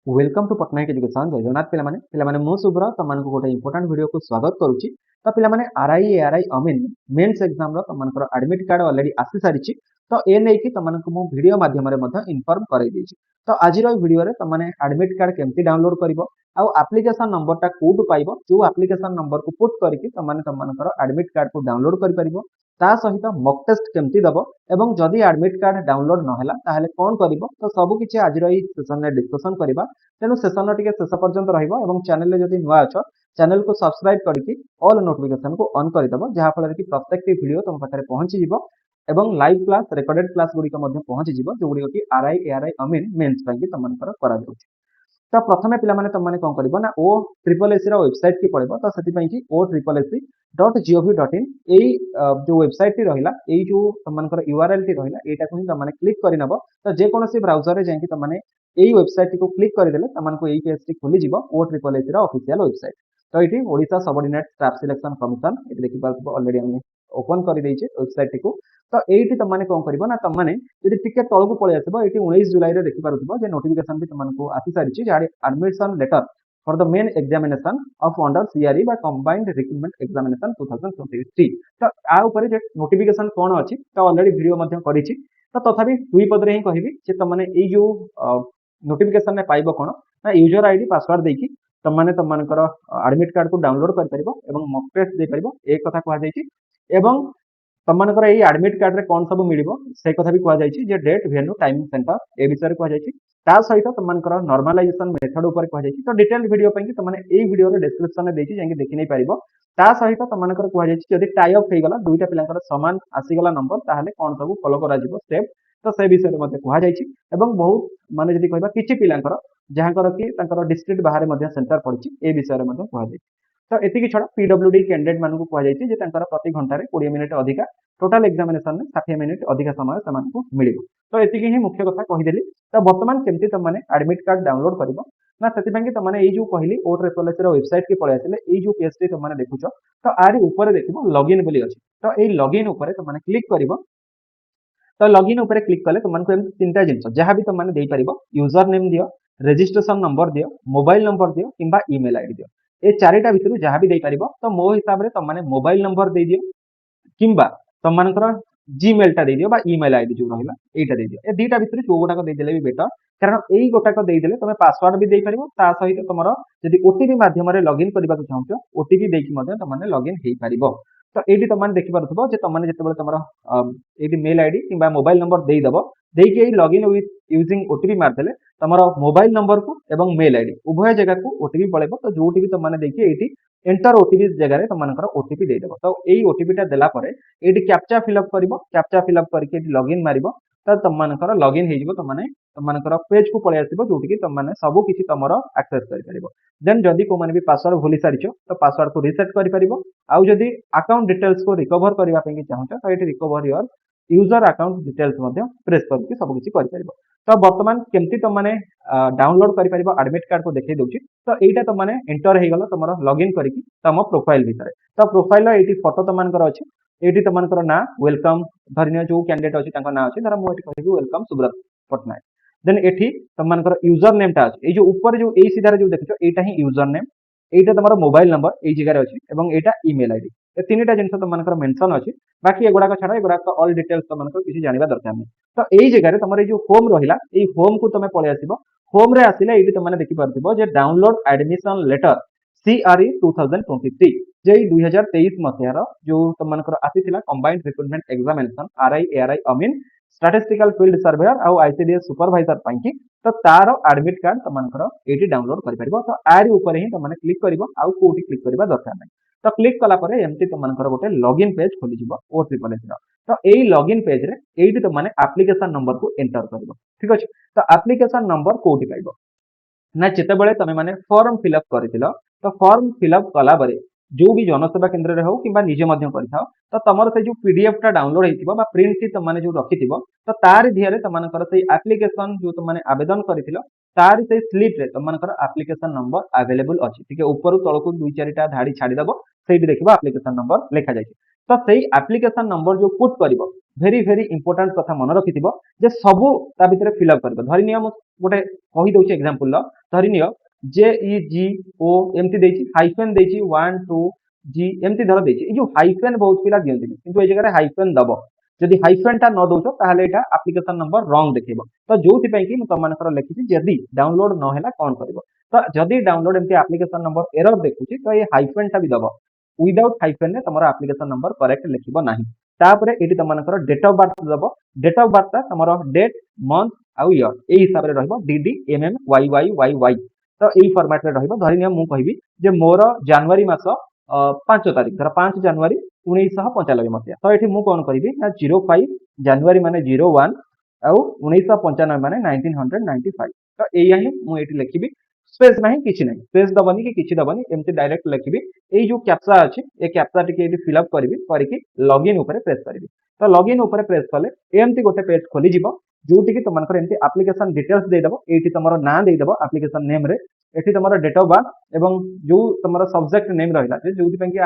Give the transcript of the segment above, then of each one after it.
Welcome to Patnaik education जय जगन्नाथ पिलामाने मु शुभ्र तुमको गोटे इंपोर्टाट वीडियो को स्वागत करुच्ची। तो पिलामाने आरआई एआरआई अमीन मेन्स एग्जाम रो तुमको एडमिट कार्ड ऑलरेडी आसी सारी। तो ए नहीं कि तुमको मु वीडियो माध्यम इनफॉर्म कर देछि। तो आज वीडियो रे तुमने एडमिट कार्ड केमती डाउनलोड करिवो आउ एप्लिकेशन नंबर टा कोड पाइबो जो एप्लिकेशन नंबर को पुट करके तुमने तुमको एडमिट कार्ड को डाउनलोड कर परिबो। ता सहित मॉक टेस्ट केमती दबो एवं जदि एडमिट कार्ड डाउनलोड न होला ताहले कोन करिवो तो सब किछि आज रो सेशन रे डिस्कशन करबा। तेणु सेशन टी शेष पर्यंत रही चैनल जदि नुआ अछ चैनल को सब्सक्राइब करके ऑल नोटिफिकेशन को ऑन करदेव जहाँफल कि प्रत्येक वीडियो तुम पाखे पहुंची एवं लाइव क्लास रेकर्डेड क्लास गुड़िक पहुंची जो गुड़िक कि आरआई एआरआई अमीन मेन्स तुम करा। तो प्रथम पे तुमने कौन कर ना ओ ट्रिपल एसी वेबसाइट की पड़े तो से ओ ट्रिपल एसी .gov.in यही जो वेबसाइट टी रहा यही जो तुम यूआरएल टी रहा यहाँ को तुमने क्लिक करनब। तो जेकोसी ब्राउजर जाकि तुमने यही वेबसाइट को क्लिक करदे तुमको यही पेज टी खोलीज ओ ट्रिपल एसी ऑफिशियल वेबसाइट। तो ये Odisha subordinate staff selection commission ये देखिए ऑलरेडी आम ओपन कर वेबसाइट टी को। तो ये तुमने कौन कर ना तुमने यदि टिके तौक पलि आस ये 19 जुलाई में देखिपे नोटिफिकेशन भी तुमको आसी सारी जहाँ admission letter for the main examination of under CRE बा कंबाइंड रिक्रूटमेंट एग्जामिनेशन 2023। तो आ ऊपर नोटिफिकेशन कौन अच्छी तो ऑलरेडी वीडियो करी। तो तथापि दुई पदरे ही कहबी तुमने ये जो नोटिफिकेशन में पाइब कौन ना यूजर आईडी पासवर्ड देकी तुमने तुमकर एडमिट कार्ड को डाउनलोड कर मॉक टेस्ट दे पारिबो एक कथा कह। तुमको ये एडमिट कार्ड रे कौन सब मिल से कथा भी कहुई डेट वेन्यू टाइम सेंटर ए विषय कहुई सहित तुमको नॉर्मलाइजेशन मेथड उपर कहुई। तो डिटेल वीडियो पे तुमने यही वीडियो डिस्क्रिप्शन में देखिए जाकि देखि नहीं पारिबो। ता सहित तुमको कहुई जदि टाई अप हो गला दुईटा पिलांकर समान आसीगला नंबर ताहले कौन सब फॉलो करा जिवो स्टेप तो से विषय में कहुई एवं बहुत माने जदि कहबा किछि पिलांकर जहाँकर कि डिस्ट्रिक्ट बाहर सेंटर पड़ी ए विषय में कहुई। तो एति छड़ा पीडब्ल्यूडी कैंडिडेट मानक कहुई प्रति घंटे 20 मिनिट अधिका टोटाल एग्जामिनेशन में 60 मिनिट अधिका समय से मिल। तो ये ही मुख्य कथा कहीदेली। तो बर्तमान केमती तुमने एडमिट कार्ड डाउनलोड कर ना से तुमने ये जो कहली ओ ट्रिपल एसी वेबसाइट की पलि आसे ये जो पेज टी तुमने देखुच तो आरी ऊपर देख लॉगिन बोली अच्छी। तो ये लॉगिन ऊपर तुमने क्लिक कर तो लॉगिन ऊपर क्लिक कले तुमको तीनटा जिन जहाँ भी तुमने दे पार यूजर नेम दियो रजिस्ट्रेशन नंबर दियो मोबाइल नंबर दियो कि ईमेल आईडी दियो ये चारिटा भितर जहाँ भी दे पार। तो मो हिसाब से तुमने मोबाइल नंबर दे दियो किंबा तुमकर जीमेल टा दे दियो बा ईमेल आईडी जो रहा यहाँ दे दियो। ए दुईटा भितर जो गुटाक देदेले भी बेटर कारण यही गोटाक देदेले तुम पासवर्ड भी दे पार ता सहित तुम जब ओटीपी मध्यम लॉगिन करने को चाहो ओटीपी देकी तुमने लॉगिन हो पार। तो ये तुमने देखिपो तुमने जो तुम ये मेल आईडी कि मोबाइल नंबर देदेव देकी लॉगिन विथ यूजिंग ओटीपी मारदेले तुम मोबाइल नंबर को एवं मेल आईडी उभय जगह को ओटीपी पड़े। तो जो भी तुमने देखिए ये एंटर ओटीपी जगह तुमको ओटीपी देदेव। तो यही ओटीपी टा देला परे ये कैप्चा फिलअप कर कैप्चा फिलअप करके लॉगिन मार तो तुमको लॉगिन हो तुमको पेज को पलि आसो जोटि तुमने सब किसी तुम एक्सेस कर। देन जदि को भी पासवर्ड भूली सारी तो पासवर्ड को रिसेट कर आउ जदि अकाउंट डिटेल्स को रिकवर करने चाहूँ तो ये recover your user account details press करके सब किसी कर। तो बर्तमान केमती तुमने डाउनलोड कर एडमिट कार्ड को देखा दूसरी। तो यहाँ तुमने एंटर हो गला तुम लॉगिन करके तुम प्रोफाइल भितर। तो प्रोफाइल ये फोटो तुमको अच्छी ये तुमको ना वेलकम धरनीय जो कैंडिडेट अच्छी ना अच्छी धर मुझे कह वेलकम सुब्रत पटनायक। देन ये तुमको यूजर नेम टा अच्छी जो ऊपर जो यही सीधार जो देखो यहाँ ही यूजर नेम यहाँ तुम मोबाइल नंबर ये जगह अच्छी और यहाँ ईमेल आईडी ये तीन टा जिन तुमको मेंशन अच्छी बाकी एगुड़ाक छाड़ एगुड़ाक ऑल डिटेल्स तुमको किसी जानवा दरकार नहीं। तो यही जगह तुम जो होम रहा ये होम को तुम पलि आस होम रे आसिले ये तुमने देखिपे डाउनलोड एडमिशन लेटर सीआरई 2023 जे 2023 मसीहार जो तुमको आसीथिला combined recruitment examination RI ARI अमीन स्टैटिस्टिकल फील्ड सर्वेयर आउ आईसीडीएस सुपरवाइजर पाई। तो तार एडमिट कार्ड तुमको ये डाउनलोड कर। तो आरी ऊपर ही तुमने क्लिक कर आउ कोठी क्लिक करबा दरकार नहीं। तो क्लिक कला परे एमती तुमको गोटे लॉगिन पेज खोली ओ ट्रिपल एसी। तो यही लॉगिन पेज रे ये तुमने एप्लिकेशन नंबर को एंटर कर ठीक अच्छे। तो एप्लिकेशन नंबर कोठी पाइबो ना जितेबाला तुम मैंने फॉर्म फिलअप कर तो फॉर्म फिलअप कला बरे जो भी जनसेवा केन्द्र रे हो कि निजे तो तुम से जो पीडीएफ टा डाउनलोड हो प्रिंट की तुमने जो रखि तो तार दिहरे तुमको से एप्लिकेशन जो तुमने आवेदन कर तार से स्लिप रे तुमको एप्लिकेशन नंबर अवेलेबल अच्छी ठीक है ऊपर तल को दुई चारिटा धाड़ी छाड़ीदेव से देखो एप्लिकेशन नंबर लिखा जाए। तो सही एप्लिकेशन नंबर जो पुट कर भेरी भेरी इंपोर्टेंट कथा मन रखिथिबो जे सबु ता भितरे फिल अप करबो धरि नियो गोटे कहि दउची एग्जांपल लो धरि नियो जे ई जी ओ एमती देची हाइफेन देची 1 2 जी एमती धर देची ए जो हाइफेन बहुत पिला दियंती किंतु ए जगह हाइफेन दबो जदि हाइफेन टा न दउछो ताहले एटा एप्लीकेशन नंबर रॉन्ग देखिबो तो जोथि पई कि म तमनकर लिखिछि जदि डाउनलोड न हैला कोन करबो तो जदि डाउनलोड एमती एप्लीकेशन नंबर एरर देखुछि तो ये हाइफेन टा भी दबो विदाउट हाइफेन रे तमरो एप्लीकेशन नंबर करेक्ट लिखिबो नाही तापरे एटी तमनकर डेट ऑफ बर्थ दबो डेट ऑफ बर्थ ता तमरो डेट मंथ आउ ईयर ए हिसाब रे रहइबो DD MM Y Y Y Y तो एई फॉर्मेट रे रहइबो धरि नियो मु कहिबी जे मोर जनवरी मास 5 तारिख धर 5 जनवरी 1995 मसिया तो एठी मु कोन करिबी ना 05 जनवरी माने 01 आउ 1995 माने 1995 तो एया ही मु एठी लिखिबी स्पेस नाही किछि नाही स्पेस दबनी कि किछि दबनी एमती डायरेक्ट लिखिबी एई जो कैप्चा अछि ए कैप्चा टिके एठी फिल अप करबी करिकि लॉगिन ऊपर प्रेस करबी तो लॉगिन ऊपर प्रेस कले एमती गोटे पेज खोली जिवो जोटी कि तुमनकर एमती एप्लीकेशन डिटेल्स दे दबो एठी तमरो नाम दे दबो एप्लीकेशन नेम रे एठी तमरो डेट ऑफ बर्थ एवं जो तमरो सब्जेक्ट नेम रहिला जे जोटी पे कि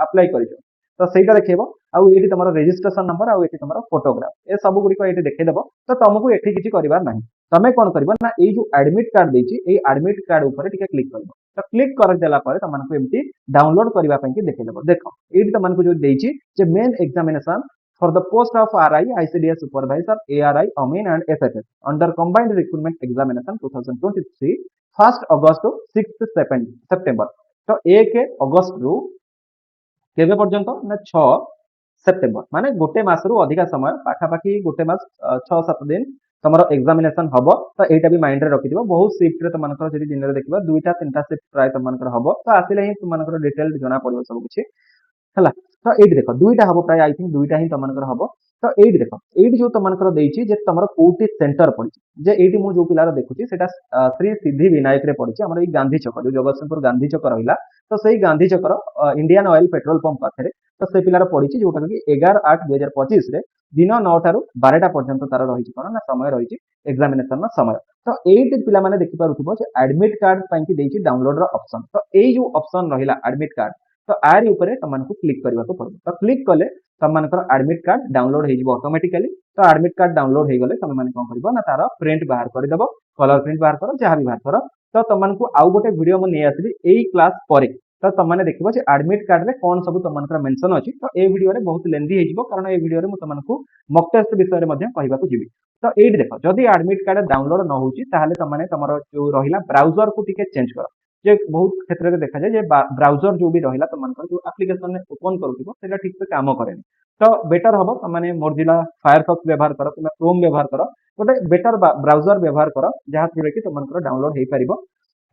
अप्लाई करियो तो सेटा देखैबो आउ एठी तमरो रजिस्ट्रेशन नंबर आउ एठी तमरो फोटोग्राफ ए सब गुडी को एठी देखै दबो तो तुमको एठी किछि करिवार नाही तमे कोन करबो ना ए जो एडमिट कार्ड देछि ए एडमिट कार्ड ऊपर टिके क्लिक करबो तो क्लिक कर देला परे तमनको एमती डाउनलोड करबा पई कि देखै दबो देखो एठी तमनको जो देछि जे main examination for the post of RI, ICDS supervisor, ARI, Amin and SFS under combined recruitment examination 2023 1st August to 6th September तो 1 अगस्त रु केबे पर्यंत ना 6 सेप्टेम्बर माने गोटे मास रु अधिक समय पाखापाखी गोटे मास 6-7 दिन तमरो एग्जामिनेशन हबो तो एटा भी माइंड रे रखि दिबो बहुत शिफ्ट रे तमनकर जदि दिन रे देखबा दुईटा तीनटा शिफ्ट प्राय तमनकर हबो तो आसिले ही तमनकर डिटेल जना पड़िबो सब किछि हला तो एठी देखो दुईटा हबो प्राय आई थिंक दुईटा ही तमनकर हबो तो एठी देखो एठी जो तमनकर देइछि जे तमरो कोठी सेंटर पड़िछि जे एठी मु जो पिलार देखुछि सेटा श्री सिद्धि विनायक रे पड़िछि हमर ई गांधी चौक जो जगतसिंहपुर गांधी चौक रहिला तो सेही गांधी चौक इंडियन ऑयल पेट्रोल पंप पाखरे तो से पिलार पड़िछि जोटा कि 11/8/2025 रे दिन 9 टारु 12टा पर्यंत तार रहिछि कोन ना समय रहिछि एग्जामिनेशन ना समय तो एठी पिला माने देखि पारुथिबो जे एडमिट कार्ड पई कि देइछि डाउनलोड रो ऑप्शन तो एई जो ऑप्शन रहिला एडमिट कार्ड तो आरी ऊपर तमनको क्लिक करबा को पड़बो तो क्लिक कले तमनकर एडमिट कार्ड डाउनलोड हे जिवो ऑटोमेटिकली तो एडमिट कार्ड डाउनलोड हे गले तमे माने कोन करबो ना तार प्रिंट बाहर कर देबो कलर प्रिंट बाहर करो जहां भी बाहर करो तो तमनको आउ गोटे वीडियो म नै आसीबी एई क्लास परे तो तमने देखिबो जे एडमिट कार्ड रे कोन सब तमनकर मेंशन अछि तो ए वीडियो रे बहुत लेंथी हे जिवो कारण ए वीडियो रे म तमनको मॉक टेस्ट विषय रे मध्ये कहबा को जिवि तो एठी देखो जदि एडमिट कार्ड डाउनलोड न होउची ताहाले तमने तमरो जो रहिला ब्राउजर को टिके चेंज करो जे बहुत क्षेत्र में देखा जाए जे ब्राउजर जो भी रहिला तो मनकर जो एप्लीकेशन ने ओपन करूथिबो सेटा ठीक से काम करेनी तो बेटर हबो माने मोजिला फायरफॉक्स व्यवहार करो कि क्रोम व्यवहार करो गोटे बेटर ब्राउजर व्यवहार करो जहां थ्रू कि तुमनकर डाउनलोड हेई परिबो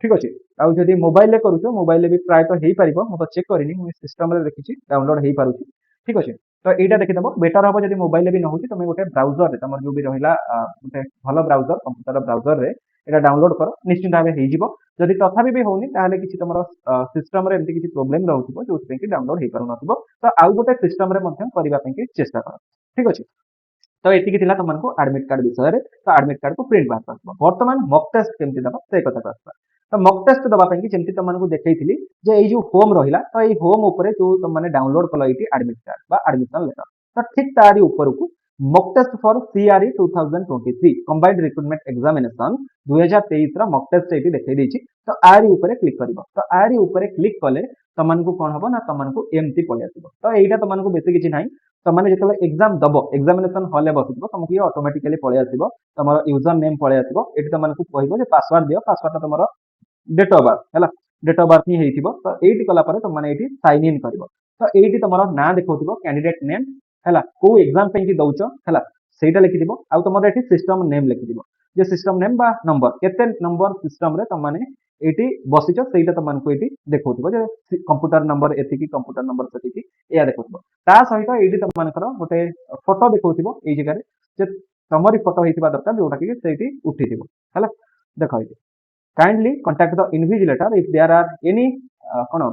ठीक अछि आ जदि मोबाइल ले करूछो मोबाइल ले भी प्राय तो हेई परिबो म तो चेक करिनी मु सिस्टम रे देखिछि डाउनलोड हेई पारुछि ठीक अछि तो एटा देखि दबो बेटर हबो जदि मोबाइल ले भी न होछि तमे गोटे ब्राउजर रे तमर जो भी रहिला गोटे भलो ब्राउजर कंप्यूटर ब्राउजर रे एटा डाउनलोड करो निश्चित भाबे हेई जिवो जदि तथापि भी होनी ताहले किछि तमरो सिस्टम रे एमति किछि प्रॉब्लम रहउथिबो जो पे कि डाउनलोड हेई पारु नथिबो तो आउ गोटे सिस्टम रे मध्यम करिबा पे कि चेष्टा करो ठीक अछि तो एतिकी थिला तमनको एडमिट कार्ड विषय रे तो एडमिट कार्ड को प्रिंट बाहर करबो वर्तमान मॉक टेस्ट केमति दबा से कथा करबा तो मॉक टेस्ट दबा पे कि जेमति तमनको देखैथिली जे एई जो होम रहिला तो एई होम ऊपर जो तमने डाउनलोड कलो एटी एडमिट कार्ड बा एडमिशन लेटर तो ठीक तारी ऊपर को mock test for CRE 2023 combined recruitment examination 2023 रा मॉक टेस्ट एटी देखै दैछि तो आरी ऊपर क्लिक करबो तो आरी ऊपर क्लिक कले तमनको कोन हबो ना तमनको एमटी पळि आसीबो तो एइटा तमनको बेसी किछि नाही तमने जेतले एग्जाम दबो एग्जामिनेशन हॉल ले बसिबो तमको ये ऑटोमेटिकली पळि आसीबो तमरो यूजर नेम पळि आसीबो एटी तमनको कहबो जे पासवर्ड दियो पासवर्ड तमरो डेट ऑफ बर्थ हैला डेट ऑफ बर्थ ही हेइथिबो तो एटी कला परे तमने एटी साइन इन करबो तो एटी तमरो ना देखौथिबो कैंडिडेट नेम हैला को एग्जाम पे कि दउचो हैला सेटा लिखि दिबो आ तमरो एटी सिस्टम नेम लिखि दिबो जे सिस्टम नेम बा नंबर केते नंबर सिस्टम रे तमाने एटी बसिचो सेटा तमनको एटी देखौथिबो जे कंप्यूटर नंबर एतिकी कंप्यूटर नंबर सेतिकी एया देखौथिबो ता सहित एटी तमनकर गोटे फोटो देखौथिबो एई जगह रे जे तमरी फोटो हेतिबा दरकार जोटा कि सेटी उठिथिबो हैला देखो eighty kindly contact the invigilator if there are any kono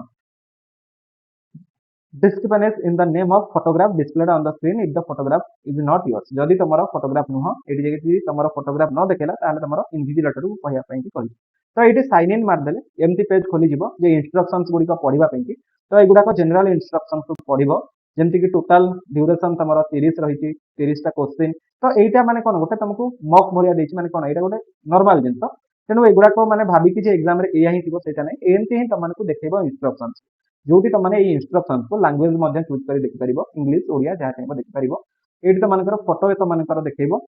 discrepancies in the name of photograph displayed on the screen if the photograph is not yours जदि तमरो फोटोग्राफ नुह एटी जगह तमरो फोटोग्राफ न देखेला ताले तमरो इनविजिलेटर को कहया पई कि कहि तो एटी साइन इन मार देले एमटी पेज खोली जिवो जे इंस्ट्रक्शंस गुडी को पढिबा पई कि तो एगुडा को जनरल इंस्ट्रक्शंस को पढिबो जेमती कि टोटल ड्यूरेशन तुम 30 रही 30टा क्वेश्चन तो एटा माने कोन गोटे तुमको मॉक भलिया देछि माने कोन एटा गोटे नॉर्मल जिंस तेणु एगुड़ा को माने भाबिकी जे एग्जाम रे एया ही थिबो सेटा नै एमती ही तुमको देखैबो इंस्ट्रक्शंस जोटी तुमने ये इंस्ट्रक्शंस को लैंग्वेज मध्य चूज कर देखि परिबो इंग्लिश ओडिया जहा चाहिए देखि परिबो एटी तुमनकर फोटो तुमनकर देखैबो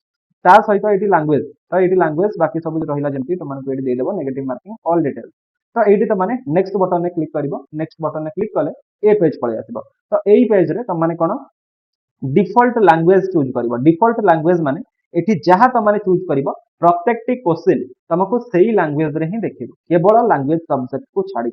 ता सहित एटी लैंग्वेज तो एटी लैंग्वेज बाकी सब रहिला जेमती तुमनको एटी दे देबो नेगेटिव मार्किंग ऑल डिटेल्स तो एटी तुमने नेक्स्ट बटन में क्लिक करिवो नेक्स्ट बटन में क्लिक कले ए पेज पळे आसीबो तो एई पेज रे तुमने कोन डिफॉल्ट लैंग्वेज चूज करिवो डिफॉल्ट लैंग्वेज माने एटी जहा तुमने चूज करिवो प्रत्येकटी क्वेश्चन तुमको सही लैंग्वेज रे ही देखिबो केवल लैंग्वेज सब्जेक्ट को छाड़ी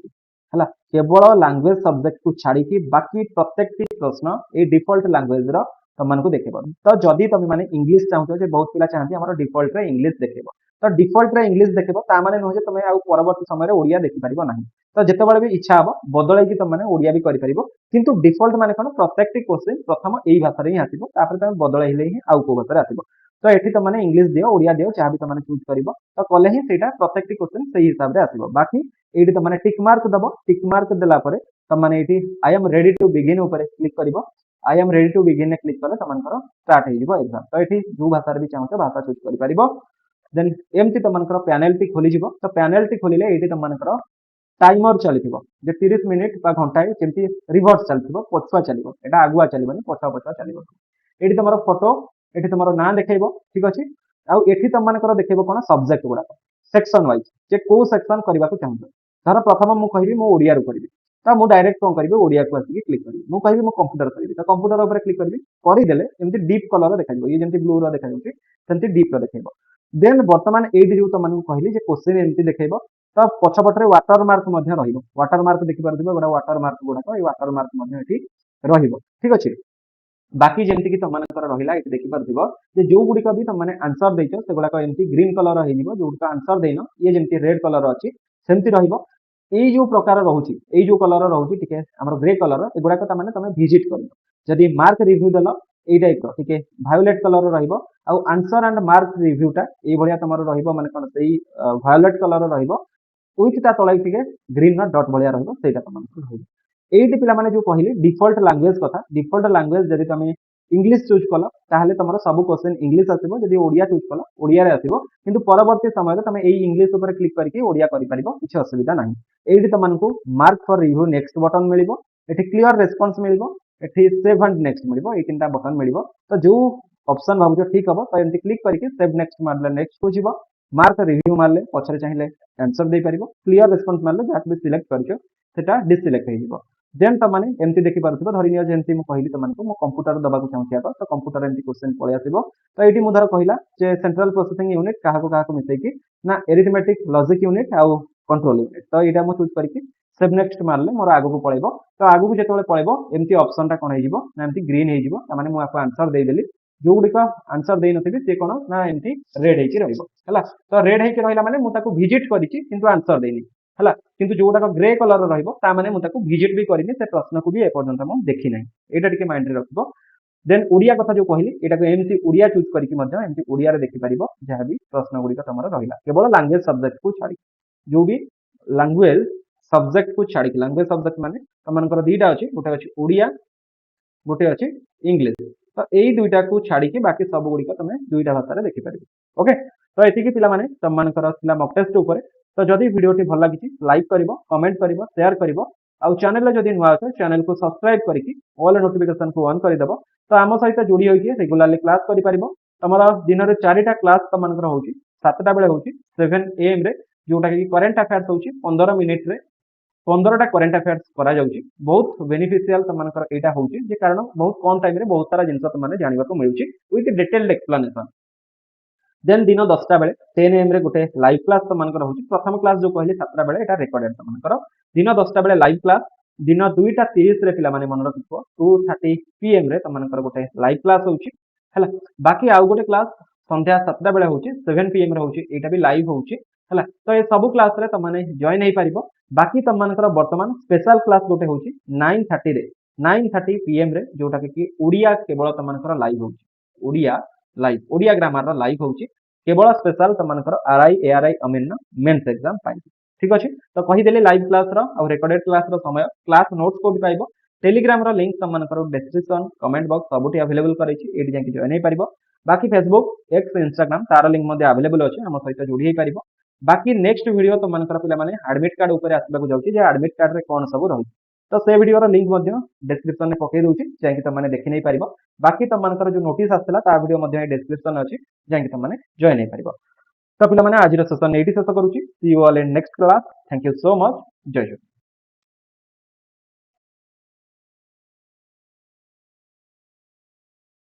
हला केवल लैंग्वेज सब्जेक्ट को छाड़ी बाकी प्रत्येकटी प्रश्न ए डिफॉल्ट लैंग्वेज रो तुमको देखिबो तो जदी तुम माने इंग्लिश चाहतो जे बहुत पिला चाहती हमर डिफॉल्ट रे इंग्लिश देखिबो तो डिफॉल्ट रे इंग्लिश देखिबो ता माने न जे तुम आ परवर्ती समय रे ओडिया देखि परिबो नाही तो जेतेबेले भी इच्छा हबो बदलै कि तुम माने ओडिया भी करि परिबो किंतु डिफॉल्ट माने कोन प्रत्येकटी क्वेश्चन प्रथम एई भाषा रे ही आसीबो तापर तुम बदलैले ही आउ को भाषा रे आसीबो तो एठी तुम माने इंग्लिश दियो ओडिया दियो चाहे भी तुम माने चूज करिवो तो कले ही सेटा प्रत्येकटी क्वेश्चन सही हिसाब रे आसीबो बाकी एठी तुम माने टिक मार्क दबो टिक मार्क देला परे तुम माने एठी I am ready to begin ऊपर क्लिक करिवो I am ready to begin ने क्लिक कले तुमनकर स्टार्ट हे जिवो एग्जाम तो एठी जो भाषा रे भी चाहतो भाषा चूज करि परिबो देन एमती तुमनकर पैनल टी खोली जिवो तो पैनल टी खोलिले एठी तुमनकर टाइमर चलिथिबो जे 30 मिनिट बा घंटाए जेमती रिवर्स चलिथिबो पछुआ चलिबो एटा आगुआ चलिबोनी पछुआ पछुआ चलिबो एठी तुमरो फोटो एठी तुमरो नाम देखैबो ठीक अछि आउ एठी तुमनकर देखैबो कोन सब्जेक्ट गुडा सेक्शन वाइज जे को सेक्शन करबा को चाहतो धर प्रथम मु कहिबी मु ओडिया रो करबी तो मु डायरेक्ट कोन करबी ओडिया को आसी क्लिक करबी मु कहिबी मु कंप्यूटर करबी तो कंप्यूटर ऊपर क्लिक करबी करि देले एमती डीप कलर देखाइबो ये जेमती ब्लू रो देखाइबो सेमती डीप रो देखाइबो देन वर्तमान एठी जो तुमन कहली जे क्वेश्चन एमती देखाइबो तो पछपटरे वाटर मार्क मध्य रहिबो वाटर मार्क देखि पारथिबो गोडा वाटर मार्क गोडा तो ए वाटर मार्क मध्य एठी रहिबो ठीक अछि बाकी जेमती कि तुमनकर रहिला एठी देखि पारथिबो जे जो गुडी का भी तुमने आंसर दैछो से गोडा को एमती ग्रीन कलर हे जिवो जो आंसर देनो ये जेमती रेड कलर अछि सेमती रहिबो एई जो प्रकार रहउची एई जो कलर रहउची ठीक है हमर ग्रे कलर ए गोडा को तमाने तमे विजिट करियो जदी मार्क रिव्यू देलो एई टाइप रो ठीक है वायोलेट कलर रहिबो आउ आंसर एंड मार्क रिव्यू टा एई भलिया तमरो रहिबो माने कोन सेई वायोलेट कलर रहिबो विथ ता तळे ठीक है ग्रीन ना डॉट भलिया रहिबो सेटा तमनको रहिबो एइटी पिला माने जो कहिली डिफॉल्ट लैंग्वेज कथा डिफॉल्ट लैंग्वेज जदी तमे इंग्लिश चूज कलो ताहले तमरो सब क्वेश्चन इंग्लिश आसीबो जदी ओडिया चूज कलो ओडिया रे आसीबो किंतु परवर्ती समय रे तमे एई इंग्लिश ऊपर क्लिक करके ओडिया करि परिबो किछ असुविधा नाही एइटी तमनको mark for review next button मिलिबो एठी क्लियर रेस्पॉन्स मिलिबो एठी सेव एंड नेक्स्ट मिलिबो ए तीनटा बटन मिलिबो तो जो ऑप्शन भाबो ठीक हबो तो एमती क्लिक करके सेव नेक्स्ट मारले नेक्स्ट को जिवो मार्क रिव्यू मारले पछरे चाहिए आंसर दे परिबो क्लियर रेस्पॉन्स मारले जाक भी सिलेक्ट करछो सेटा डिससिलेक्ट हे जिवो देन तमाने एमती देखि पारथिबो धरि नियो जेमती मु कहिली तमानको मु कंप्यूटर दबा को चाहूछि आको तो कंप्यूटर एमती क्वेश्चन पळे आसीबो तो एठी मु धर कहिला जे सेंट्रल प्रोसेसिंग यूनिट काहा को मिसै कि ना एरिथमेटिक लॉजिक यूनिट आउ कंट्रोल यूनिट तो एटा मु चूज करके सेव नेक्स्ट मारले मोर आगु को पळेबो तो आगु को जेतबेले पळेबो एमती ऑप्शन टा कोन हे जिवो ना एमती ग्रीन हे जिवो तमाने मु आपको आंसर दे देली जो गुडी का आंसर दे नथिबी से कोन ना एमती रेड हे कि रहइबो हला तो रेड हे कि रहिला माने मु ताको विजिट करिछि किंतु आंसर देनी हला किंतु जोटा ग्रे कलर रहिबो ता माने मु ताको विजिट भी करिनि से प्रश्न को भी ए पर्यंत हम देखि नै एटा टिके माइंड रे रखबो देन ओडिया कथा जो कहली एटा को एमसी ओडिया चूज करके मध्य एमसी ओडिया रे देखि परिबो जहा भी प्रश्न गुडी का तमरा रहिला केवल लैंग्वेज सब्जेक्ट को छाडी जो भी लैंग्वेज सब्जेक्ट को छाडी लैंग्वेज सब्जेक्ट माने तमनकर दीटा अछि गोटे अछि ओडिया गोटे अछि इंग्लिश तो एई दुईटा को छाडी के बाकी सब गुडी का तमे दुईटा भाषा रे देखि परिबो ओके तो एति कि पिला माने तमनकर थिला मॉक टेस्ट ऊपर तो जदि वीडियो टी भल लागिछि लाइक करिवो कमेंट करिवो शेयर करिवो आउ चैनल रे जदि नुवा अछ चैनल को सब्सक्राइब करिकि ऑल नोटिफिकेशन को ऑन करि देबो तो आम सहित जोड़ी होई के रेगुलरली क्लास करि परिबो तमरा दिन रे चारिटा क्लास तमनकर होउछि 7टा बेले होउछि 7 am रे जोटा कि करंट अफेयर्स होउछि 15 मिनिट रे 15टा करंट अफेयर्स करा जाउछि बहुत बेनिफिशियल तमनकर एटा होउछि जे कारण बहुत कम टाइम रे बहुत सारा जिंस तमने जानिबा को मिलुछि विथ डिटेल्ड एक्सप्लेनेशन देन दिन 10टा बेले 10 am रे गोटे लाइव क्लास तमनकर होउछि प्रथम क्लास जो कहले 7टा बेले एटा रिकॉर्डेड तमनकर दिन 10टा बेले लाइव क्लास दिन 2:30 रे पिला माने मन रखिबो 2:30 pm रे तमनकर गोटे लाइव क्लास होउछि हला बाकी आउ गोटे क्लास संध्या 7टा बेले होउछि 7 pm रे होउछि एटा भी लाइव होउछि हला तो ए सब क्लास रे तमने जॉइन हे परिबो बाकी तमनकर वर्तमान स्पेशल क्लास गोटे होउछि 9:30 रे 9:30 pm रे जोटा कि ओडिया केवल तमनकर लाइव होउछि ओडिया ग्रामर रा लाइव होउछि केवल स्पेशल तमनकर आरआई एआरआई अमीन मेंस एग्जाम पाइ ठीक अछि तो कहि देले लाइव क्लास रो और रिकॉर्डेड क्लास रो समय क्लास नोट्स को भी पाइबो टेलीग्राम रो लिंक तुमको डिस्क्रिप्शन कमेंट बॉक्स सबुठी अवेलेबल करैछि एठी जाके जॉइन हे परिबो बाकी फेसबुक एक्स इंस्टाग्राम तार लिंक मध्ये अवेलेबल अछि हम सहित जोड़ी हे परिबो बाकी नेक्स्ट वीडियो तुमको पिला माने एडमिट कार्ड ऊपर आसबाक जाउछि जे एडमिट कार्ड रे कोन सब रहि तो से वीडियो रो लिंक मध्ये डिस्क्रिप्शन में पकई दउछि जाके तुम माने देखि नै परिबो बाकी तुमको जो नोटिस आसला ता वीडियो मध्ये डिस्क्रिप्शन अछि जाके तुम माने जॉइन हे परिबो तो पिला माने आज रो सेशन एठी शेष करूछि see you all in next class thank you so much जय जय।